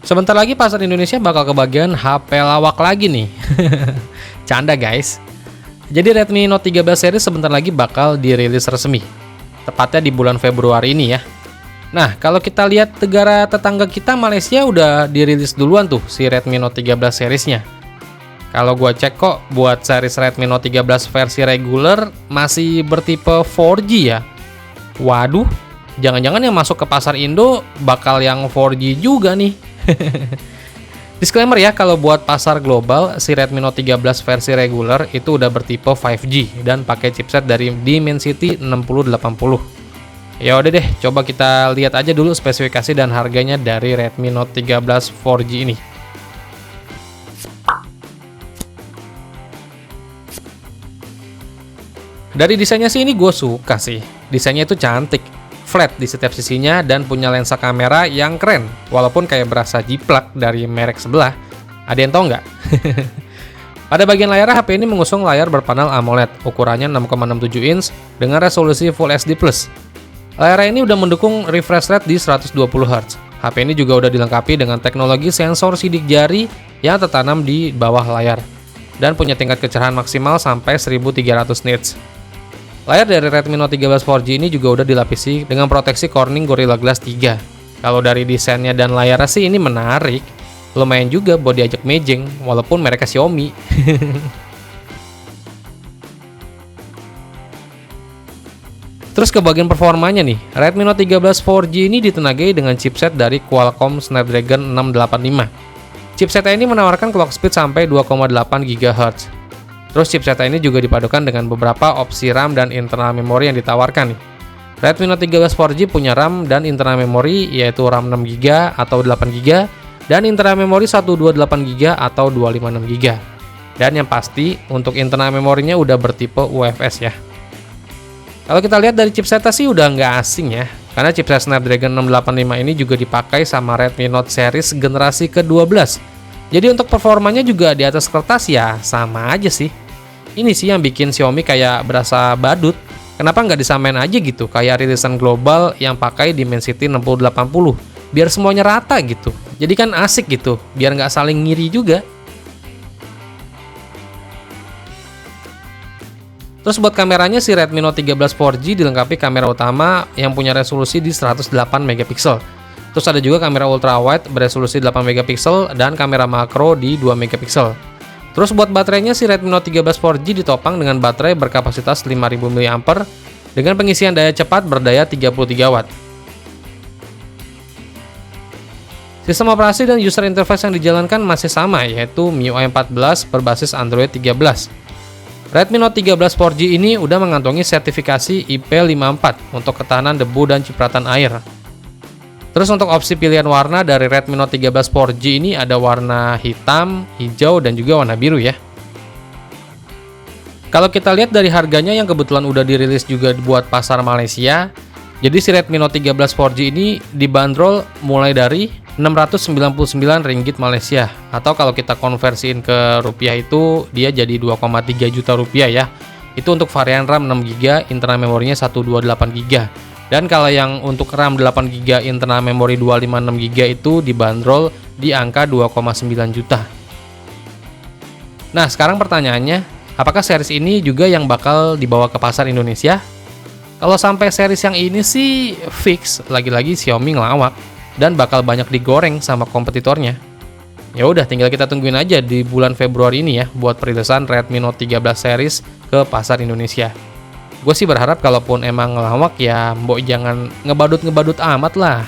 Sebentar lagi pasar Indonesia bakal kebagian HP lawak lagi nih. Canda guys. Jadi Redmi Note 13 series sebentar lagi bakal dirilis resmi. Tepatnya di bulan Februari ini ya. Nah, kalau kita lihat negara tetangga kita Malaysia udah dirilis duluan tuh si Redmi Note 13 seriesnya. Kalau gua cek kok buat series Redmi Note 13 versi reguler masih bertipe 4G ya. Waduh, jangan-jangan yang masuk ke pasar Indo bakal yang 4G juga nih. Disclaimer ya, kalau buat pasar global si Redmi Note 13 versi reguler itu udah bertipe 5G dan pakai chipset dari Dimensity 6080. Ya udah deh, coba kita lihat aja dulu spesifikasi dan harganya dari Redmi Note 13 4G ini. Dari desainnya sih ini gue suka sih. Desainnya itu cantik, flat di setiap sisinya dan punya lensa kamera yang keren. Walaupun kayak berasa jiplak dari merek sebelah. Ada yang tahu nggak? Pada bagian layar HP ini mengusung layar berpanel AMOLED, ukurannya 6,67 inch dengan resolusi Full HD+. Layar ini udah mendukung refresh rate di 120 Hz. HP ini juga udah dilengkapi dengan teknologi sensor sidik jari yang tertanam di bawah layar dan punya tingkat kecerahan maksimal sampai 1300 nits. Layar dari Redmi Note 13 4G ini juga udah dilapisi dengan proteksi Corning Gorilla Glass 3. Kalau dari desainnya dan layarnya sih ini menarik. Lumayan juga buat diajak mejeng, walaupun mereka Xiaomi. Terus ke bagian performanya nih, Redmi Note 13 4G ini ditenagai dengan chipset dari Qualcomm Snapdragon 685. Chipset ini menawarkan clock speed sampai 2,8 GHz. Terus chipset ini juga dipadukan dengan beberapa opsi RAM dan internal memori yang ditawarkan nih. Redmi Note 13 4G punya RAM dan internal memori yaitu RAM 6GB atau 8GB dan internal memori 128GB atau 256GB. Dan yang pasti untuk internal memorinya udah bertipe UFS ya. Kalau kita lihat dari chipsetnya sih udah nggak asing ya, karena chipset Snapdragon 685 ini juga dipakai sama Redmi Note series generasi ke-12. Jadi untuk performanya juga di atas kertas ya sama aja sih. Ini sih yang bikin Xiaomi kayak berasa badut. Kenapa nggak disamain aja gitu, kayak rilisan global yang pakai Dimensity 6080, biar semuanya rata gitu. Jadi kan asik gitu, biar nggak saling ngiri juga. Terus buat kameranya si Redmi Note 13 4G dilengkapi kamera utama yang punya resolusi di 108 megapiksel. Terus ada juga kamera ultrawide beresolusi 8 megapiksel dan kamera makro di 2 megapiksel. Terus buat baterainya si Redmi Note 13 4G ditopang dengan baterai berkapasitas 5000 mAh dengan pengisian daya cepat berdaya 33 Watt. Sistem operasi dan user interface yang dijalankan masih sama, yaitu MIUI 14 berbasis Android 13. Redmi Note 13 4G ini udah mengantongi sertifikasi IP54 untuk ketahanan debu dan cipratan air. Terus untuk opsi pilihan warna dari Redmi Note 13 4G ini ada warna hitam, hijau, dan juga warna biru ya. Kalau kita lihat dari harganya yang kebetulan udah dirilis juga buat pasar Malaysia, jadi si Redmi Note 13 4G ini dibanderol mulai dari Rp699 Malaysia, atau kalau kita konversiin ke rupiah itu dia jadi 2,3 juta rupiah ya. Itu untuk varian RAM 6GB, internal memorinya 128GB. Dan kalau yang untuk RAM 8GB, internal memori 256GB itu dibanderol di angka 2,9 juta. Nah, sekarang pertanyaannya, apakah series ini juga yang bakal dibawa ke pasar Indonesia? Kalau sampai series yang ini sih fix, lagi-lagi Xiaomi ngelawak dan bakal banyak digoreng sama kompetitornya. Ya udah, tinggal kita tungguin aja di bulan Februari ini ya buat perilisan Redmi Note 13 series ke pasar Indonesia. Gue sih berharap kalaupun emang ngelawak ya mbok jangan ngebadut-ngebadut amat lah.